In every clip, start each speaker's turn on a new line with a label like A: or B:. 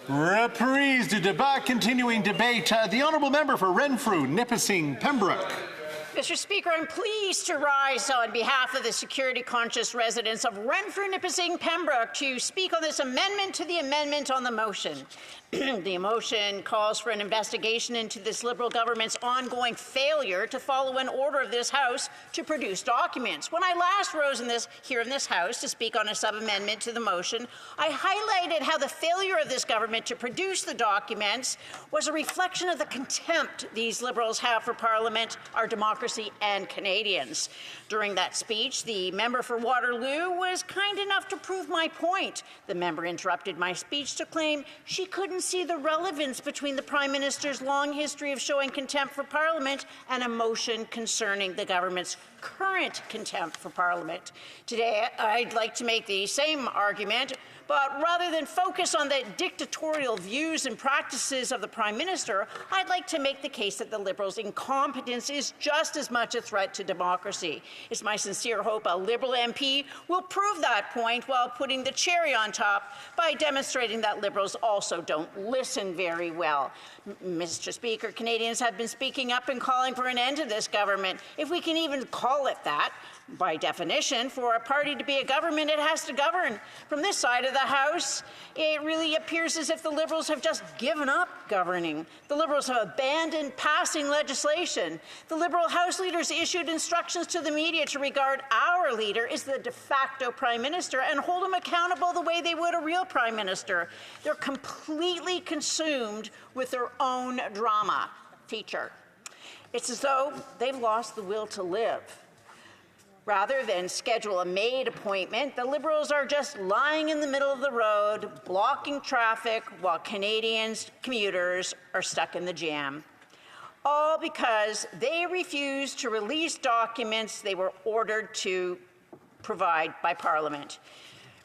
A: Reprise du débat, continuing debate. The honourable member for Renfrew-Nipissing-Pembroke.
B: Mr. Speaker, I'm pleased to rise on behalf of the security-conscious residents of Renfrew-Nipissing-Pembroke to speak on this amendment to the amendment on the motion. The motion calls for an investigation into this Liberal government's ongoing failure to follow an order of this House to produce documents. When I last rose here in this House to speak on a sub-amendment to the motion, I highlighted how the failure of this government to produce the documents was a reflection of the contempt these Liberals have for Parliament, our democracy, and Canadians. During that speech, the member for Waterloo was kind enough to prove my point. The member interrupted my speech to claim she couldn't see the relevance between the Prime Minister's long history of showing contempt for Parliament and a motion concerning the government's current contempt for Parliament. Today, I'd like to make the same argument, but rather than focus on the dictatorial views and practices of the Prime Minister, I'd like to make the case that the Liberals' incompetence is just as much a threat to democracy. It's my sincere hope a Liberal MP will prove that point while putting the cherry on top by demonstrating that Liberals also don't listen very well. Mr. Speaker, Canadians have been speaking up and calling for an end to this government, if we can even call it that. By definition, for a party to be a government, it has to govern. From this side of the House, it really appears as if the Liberals have just given up governing. The Liberals have abandoned passing legislation. The Liberal House leaders issued instructions to the media to regard our leader as the de facto Prime Minister and hold him accountable the way they would a real Prime Minister. They're completely consumed with their own drama feature. It's as though they've lost the will to live. Rather than schedule a maid appointment, the Liberals are just lying in the middle of the road, blocking traffic while Canadians, commuters, are stuck in the jam. All because they refuse to release documents they were ordered to provide by Parliament.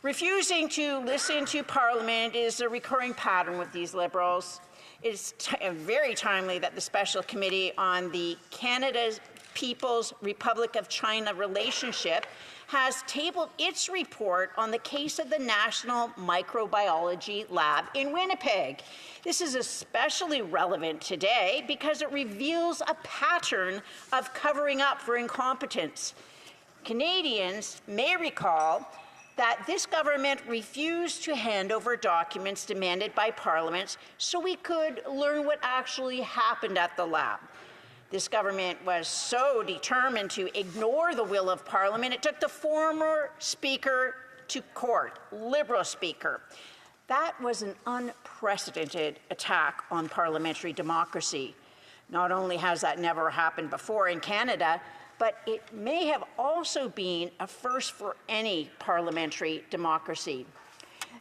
B: Refusing to listen to Parliament is a recurring pattern with these Liberals. It's very timely that the Special Committee on the Canada's People's Republic of China relationship has tabled its report on the case of the National Microbiology Lab in Winnipeg. This is especially relevant today because it reveals a pattern of covering up for incompetence. Canadians may recall that this government refused to hand over documents demanded by Parliament so we could learn what actually happened at the lab. This government was so determined to ignore the will of Parliament, it took the former Speaker to court, Liberal Speaker. That was an unprecedented attack on parliamentary democracy. Not only has that never happened before in Canada, but it may have also been a first for any parliamentary democracy.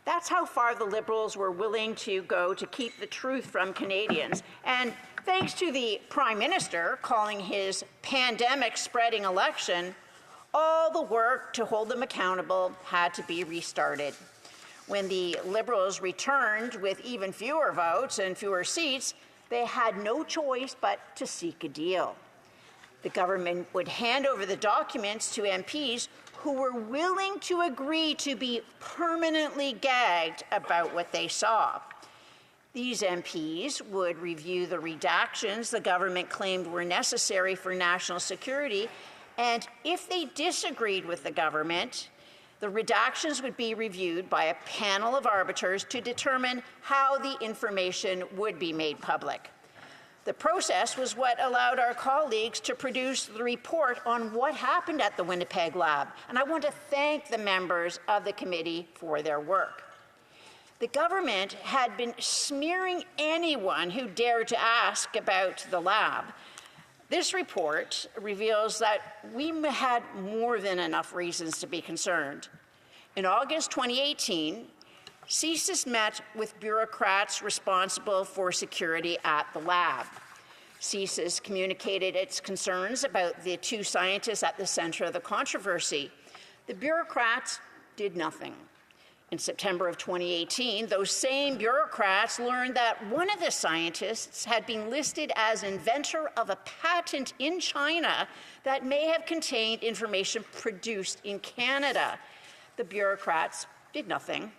B: That's how far the Liberals were willing to go to keep the truth from Canadians. And thanks to the Prime Minister calling his pandemic-spreading election, all the work to hold them accountable had to be restarted. When the Liberals returned with even fewer votes and fewer seats, they had no choice but to seek a deal. The government would hand over the documents to MPs who were willing to agree to be permanently gagged about what they saw. These MPs would review the redactions the government claimed were necessary for national security, and if they disagreed with the government, the redactions would be reviewed by a panel of arbiters to determine how the information would be made public. The process was what allowed our colleagues to produce the report on what happened at the Winnipeg lab, and I want to thank the members of the committee for their work. The government had been smearing anyone who dared to ask about the lab. This report reveals that we had more than enough reasons to be concerned. In August 2018, CSIS met with bureaucrats responsible for security at the lab. CSIS communicated its concerns about the two scientists at the center of the controversy. The bureaucrats did nothing. In September of 2018, those same bureaucrats learned that one of the scientists had been listed as inventor of a patent in China that may have contained information produced in Canada. The bureaucrats did nothing.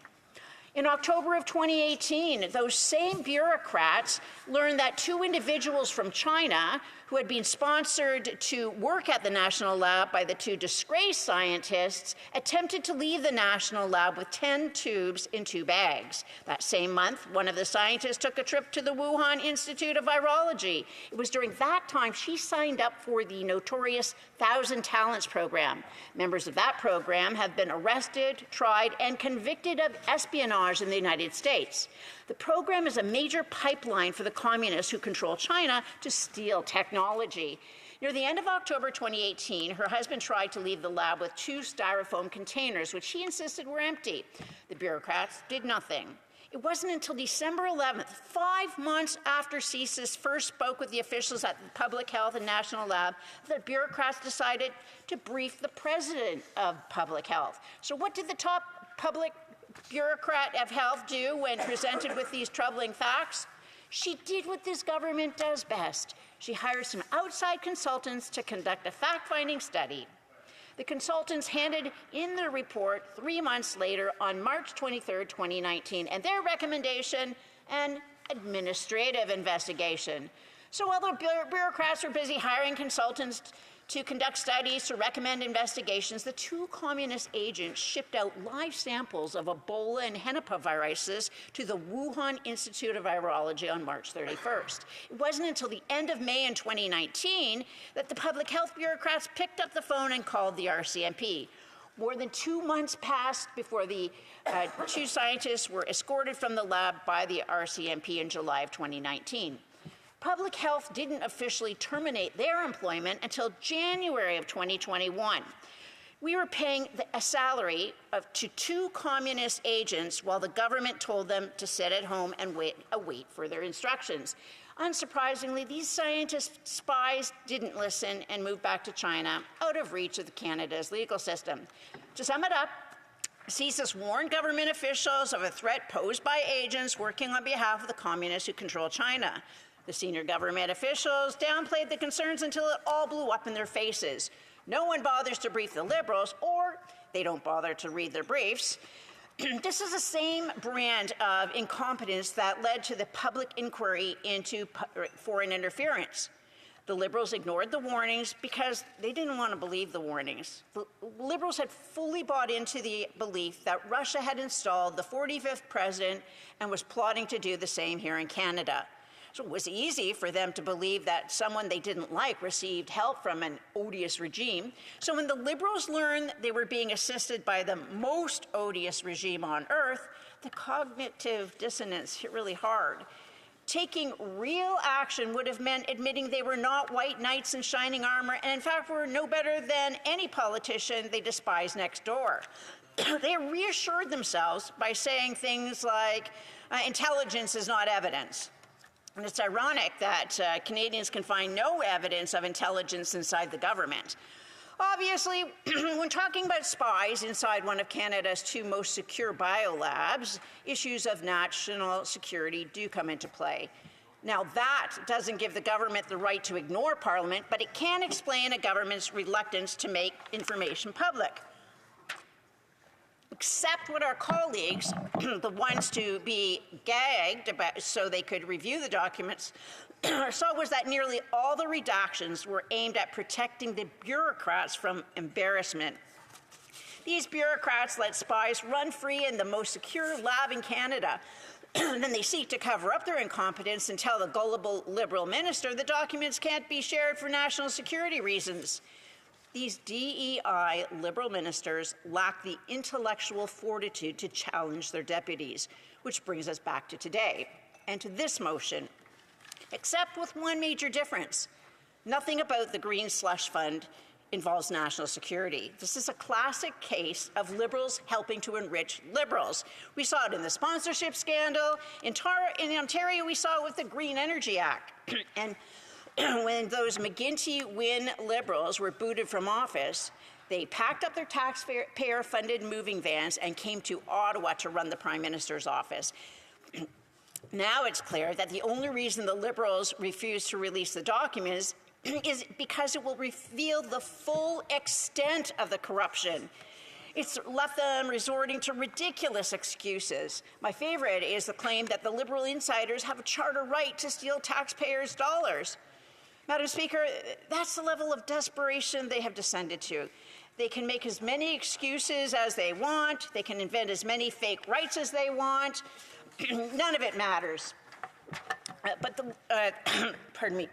B: In October of 2018, those same bureaucrats learned that two individuals from China who had been sponsored to work at the national lab by the two disgraced scientists attempted to leave the national lab with 10 tubes in 2 bags. That same month, one of the scientists took a trip to the Wuhan Institute of Virology. It was during that time she signed up for the notorious 1,000 Talents program. Members of that program have been arrested, tried, and convicted of espionage in the United States. The program is a major pipeline for the communists who control China to steal technology. Near the end of October 2018, her husband tried to leave the lab with 2 styrofoam containers, which he insisted were empty. The bureaucrats did nothing. It wasn't until December 11th, 5 months after CSIS first spoke with the officials at the Public Health and National Lab, that bureaucrats decided to brief the president of Public Health. So what did the top public bureaucrat of health do when presented with these troubling facts? She did what this government does best. She hired some outside consultants to conduct a fact-finding study. The consultants handed in their report 3 months later on March 23, 2019, and their recommendation, an administrative investigation. So while the bureaucrats were busy hiring consultants to conduct studies to recommend investigations, the 2 communist agents shipped out live samples of Ebola and Henipa viruses to the Wuhan Institute of Virology on March 31st. It wasn't until the end of May in 2019 that the public health bureaucrats picked up the phone and called the RCMP. More than 2 months passed before the 2 scientists were escorted from the lab by the RCMP in July of 2019. Public Health didn't officially terminate their employment until January of 2021. We were paying a salary to 2 communist agents while the government told them to sit at home and await further instructions. Unsurprisingly, these scientist spies didn't listen and moved back to China, out of reach of Canada's legal system. To sum it up, CSIS warned government officials of a threat posed by agents working on behalf of the communists who control China. The senior government officials downplayed the concerns until it all blew up in their faces. No one bothers to brief the Liberals, or they don't bother to read their briefs. This is the same brand of incompetence that led to the public inquiry into foreign interference. The Liberals ignored the warnings because they didn't want to believe the warnings. The Liberals had fully bought into the belief that Russia had installed the 45th president and was plotting to do the same here in Canada. So it was easy for them to believe that someone they didn't like received help from an odious regime. So when the Liberals learned they were being assisted by the most odious regime on earth, the cognitive dissonance hit really hard. Taking real action would have meant admitting they were not white knights in shining armor, and in fact were no better than any politician they despise next door. They reassured themselves by saying things like, intelligence is not evidence. And it's ironic that Canadians can find no evidence of intelligence inside the government. Obviously, when talking about spies inside one of Canada's 2 most secure biolabs, issues of national security do come into play. Now, that doesn't give the government the right to ignore Parliament, but it can explain a government's reluctance to make information public. Except what our colleagues, the ones to be gagged about so they could review the documents, saw was that nearly all the redactions were aimed at protecting the bureaucrats from embarrassment. These bureaucrats let spies run free in the most secure lab in Canada. Then they seek to cover up their incompetence and tell the gullible Liberal minister the documents can't be shared for national security reasons. These DEI Liberal ministers lack the intellectual fortitude to challenge their deputies, which brings us back to today and to this motion, except with one major difference. Nothing about the Green Slush Fund involves national security. This is a classic case of Liberals helping to enrich Liberals. We saw it in the sponsorship scandal. In Ontario, we saw it with the Green Energy Act. And when those McGuinty-Wynne Liberals were booted from office, they packed up their taxpayer-funded moving vans and came to Ottawa to run the Prime Minister's office. Now it's clear that the only reason the Liberals refuse to release the documents is because it will reveal the full extent of the corruption. It's left them resorting to ridiculous excuses. My favorite is the claim that the Liberal insiders have a charter right to steal taxpayers' dollars. Madam Speaker, that's the level of desperation they have descended to. They can make as many excuses as they want. They can invent as many fake rights as they want. None of it matters. Pardon me,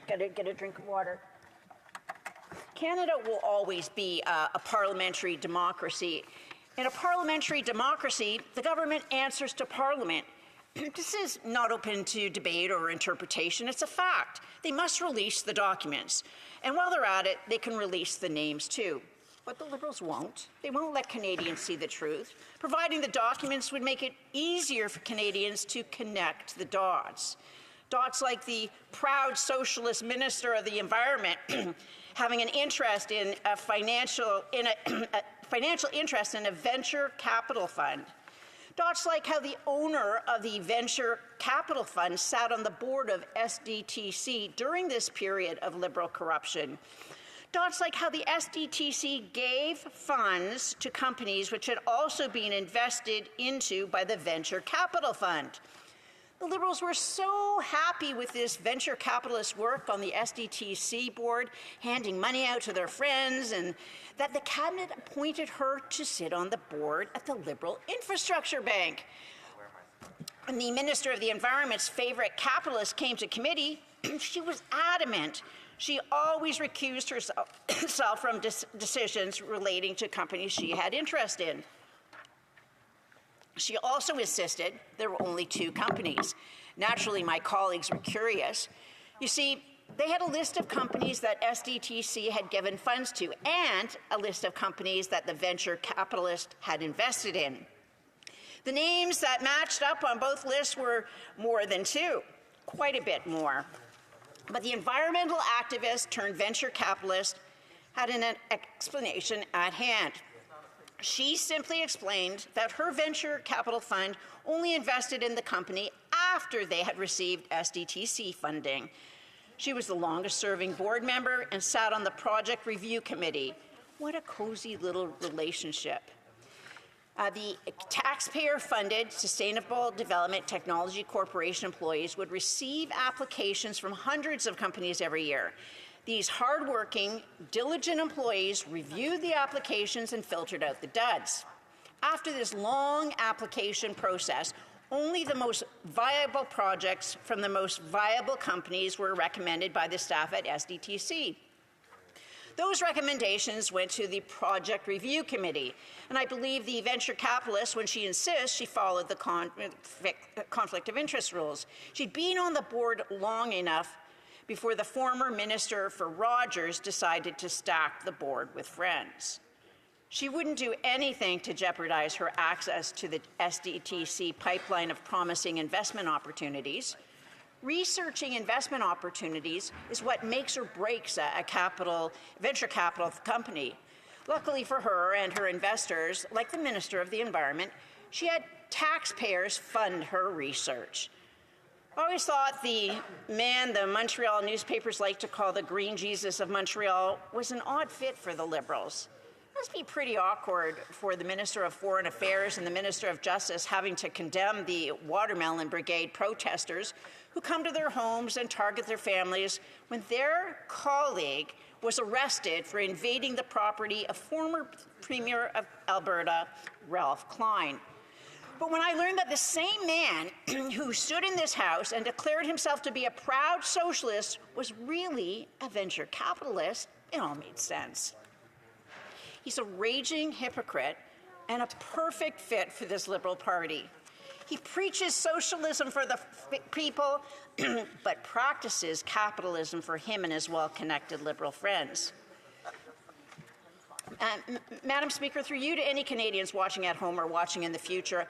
B: gotta get a drink of water. Canada will always be a parliamentary democracy. In a parliamentary democracy, the government answers to Parliament. This is not open to debate or interpretation. It's a fact. They must release the documents. And while they're at it, they can release the names too. But the Liberals won't. They won't let Canadians see the truth. Providing the documents would make it easier for Canadians to connect the dots. Dots like the proud socialist Minister of the Environment having an interest in a financial interest in a venture capital fund. Dots like how the owner of the venture capital fund sat on the board of SDTC during this period of Liberal corruption. Dots like how the SDTC gave funds to companies which had also been invested into by the venture capital fund. The Liberals were so happy with this venture capitalist work on the SDTC board, handing money out to their friends, and that the cabinet appointed her to sit on the board at the Liberal Infrastructure Bank. When the Minister of the Environment's favorite capitalist came to committee, she was adamant. She always recused herself from decisions relating to companies she had interest in. She also insisted there were only two companies. Naturally, my colleagues were curious. You see, they had a list of companies that SDTC had given funds to and a list of companies that the venture capitalist had invested in. The names that matched up on both lists were more than two, quite a bit more. But the environmental activist turned venture capitalist had an explanation at hand. She simply explained that her venture capital fund only invested in the company after they had received SDTC funding. She was the longest-serving board member and sat on the project review committee. What a cozy little relationship. The taxpayer-funded Sustainable Development Technology Corporation employees would receive applications from hundreds of companies every year. These hardworking, diligent employees reviewed the applications and filtered out the duds. After this long application process, only the most viable projects from the most viable companies were recommended by the staff at SDTC. Those recommendations went to the Project Review Committee, and I believe the venture capitalist, when she insists, she followed the conflict of interest rules. She'd been on the board long enough before the former Minister for Rogers decided to stack the board with friends. She wouldn't do anything to jeopardize her access to the SDTC pipeline of promising investment opportunities. Researching investment opportunities is what makes or breaks a venture capital company. Luckily for her and her investors, like the Minister of the Environment, she had taxpayers fund her research. I always thought the man the Montreal newspapers like to call the Green Jesus of Montreal was an odd fit for the Liberals. It must be pretty awkward for the Minister of Foreign Affairs and the Minister of Justice having to condemn the Watermelon Brigade protesters who come to their homes and target their families when their colleague was arrested for invading the property of former Premier of Alberta, Ralph Klein. But when I learned that the same man who stood in this House and declared himself to be a proud socialist was really a venture capitalist, it all made sense. He's a raging hypocrite and a perfect fit for this Liberal Party. He preaches socialism for the people, but practices capitalism for him and his well-connected Liberal friends. Madam Speaker, through you to any Canadians watching at home or watching in the future,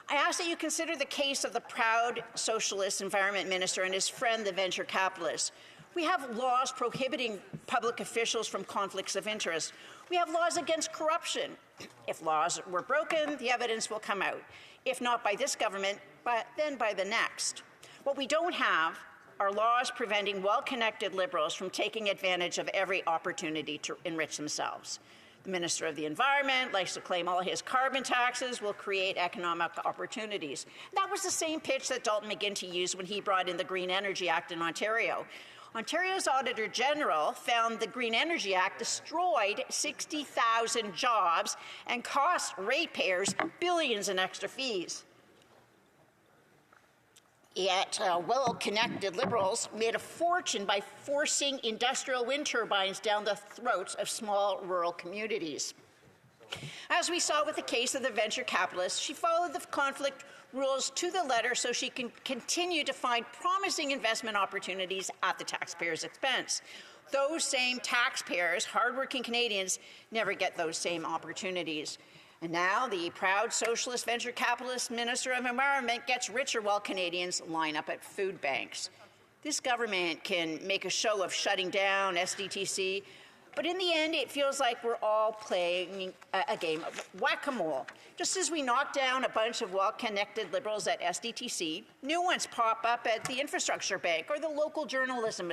B: I ask that you consider the case of the proud socialist environment minister and his friend, the venture capitalist. We have laws prohibiting public officials from conflicts of interest. We have laws against corruption. If laws were broken, the evidence will come out. If not by this government, then by the next. What we don't have are laws preventing well-connected Liberals from taking advantage of every opportunity to enrich themselves. The Minister of the Environment likes to claim all his carbon taxes will create economic opportunities. That was the same pitch that Dalton McGuinty used when he brought in the Green Energy Act in Ontario. Ontario's Auditor General found the Green Energy Act destroyed 60,000 jobs and cost ratepayers billions in extra fees. Yet, well-connected Liberals made a fortune by forcing industrial wind turbines down the throats of small rural communities. As we saw with the case of the venture capitalist, she followed the conflict rules to the letter so she can continue to find promising investment opportunities at the taxpayers' expense. Those same taxpayers, hardworking Canadians, never get those same opportunities. And now the proud socialist venture capitalist Minister of Environment gets richer while Canadians line up at food banks. This government can make a show of shutting down SDTC, but in the end, it feels like we're all playing a game of whack-a-mole. Just as we knocked down a bunch of well-connected Liberals at SDTC, new ones pop up at the Infrastructure Bank or the Local Journalism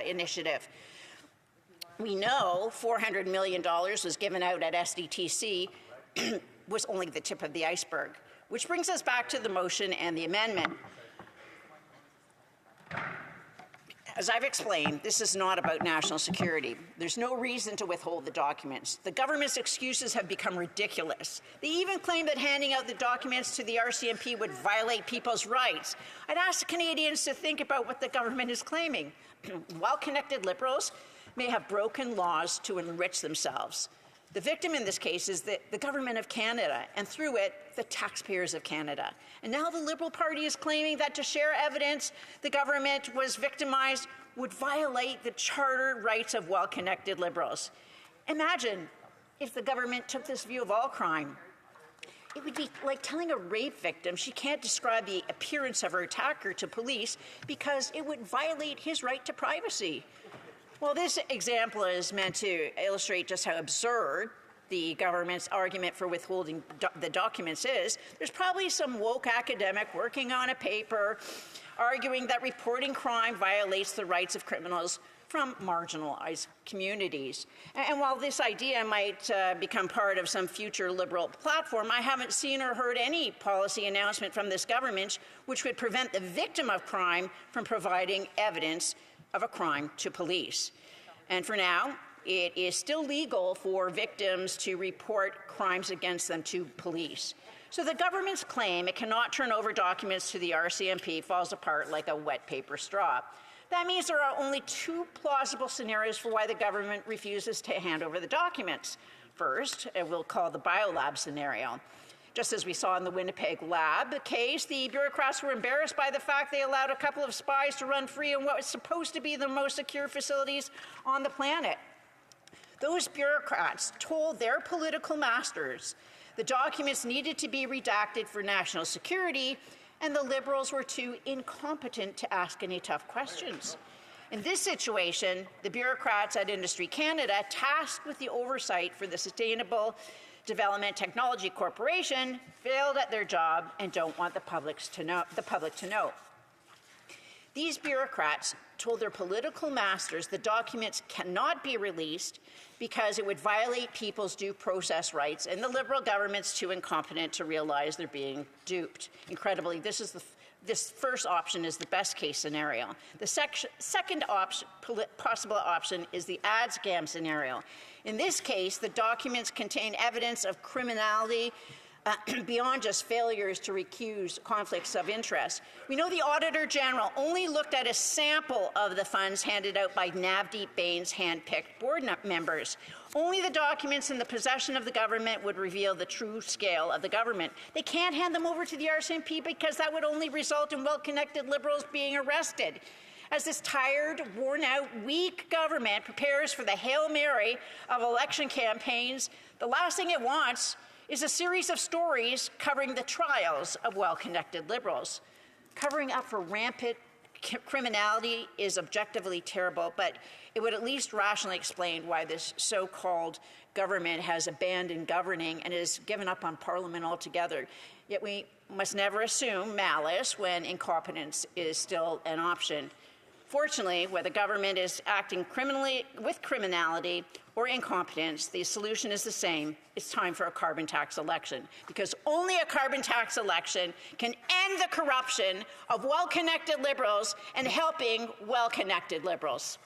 B: Initiative. We know $400 million was given out at SDTC was only the tip of the iceberg, which brings us back to the motion and the amendment. As I've explained, this is not about national security. There's no reason to withhold the documents. The government's excuses have become ridiculous. They even claim that handing out the documents to the RCMP would violate people's rights. I'd ask Canadians to think about what the government is claiming. Well-connected Liberals may have broken laws to enrich themselves. The victim in this case is the government of Canada, and through it, the taxpayers of Canada. And now the Liberal Party is claiming that to share evidence the government was victimized would violate the charter rights of well-connected Liberals. Imagine if the government took this view of all crime. It would be like telling a rape victim she can't describe the appearance of her attacker to police because it would violate his right to privacy. Well, this example is meant to illustrate just how absurd the government's argument for withholding the documents is. There's probably some woke academic working on a paper arguing that reporting crime violates the rights of criminals from marginalized communities. And while this idea might become part of some future Liberal platform, I haven't seen or heard any policy announcement from this government which would prevent the victim of crime from providing evidence of a crime to police. And for now, it is still legal for victims to report crimes against them to police. So the government's claim it cannot turn over documents to the RCMP falls apart like a wet paper straw. That means there are only two plausible scenarios for why the government refuses to hand over the documents. First, we'll call the biolab scenario. Just as we saw in the Winnipeg lab case, the bureaucrats were embarrassed by the fact they allowed a couple of spies to run free in what was supposed to be the most secure facilities on the planet. Those bureaucrats told their political masters the documents needed to be redacted for national security, and the Liberals were too incompetent to ask any tough questions. In this situation, the bureaucrats at Industry Canada, tasked with the oversight for the Sustainable Development Technology Corporation, failed at their job and don't want the public to know. These bureaucrats told their political masters the documents cannot be released because it would violate people's due process rights, and the Liberal government's too incompetent to realize they're being duped. Incredibly, this first option is the best case scenario. The second possible option is the ad scam scenario. In this case, the documents contain evidence of criminality beyond just failures to recuse conflicts of interest. We know the Auditor General only looked at a sample of the funds handed out by Navdeep Bain's hand-picked board members. Only the documents in the possession of the government would reveal the true scale of the government. They can't hand them over to the RCMP because that would only result in well-connected Liberals being arrested. As this tired, worn-out, weak government prepares for the Hail Mary of election campaigns, the last thing it wants is a series of stories covering the trials of well-connected Liberals. Covering up for rampant criminality is objectively terrible, but it would at least rationally explain why this so-called government has abandoned governing and has given up on Parliament altogether. Yet we must never assume malice when incompetence is still an option. Fortunately, whether government is acting with criminality or incompetence, the solution is the same. It's time for a carbon tax election, because only a carbon tax election can end the corruption of well-connected Liberals and helping well-connected Liberals.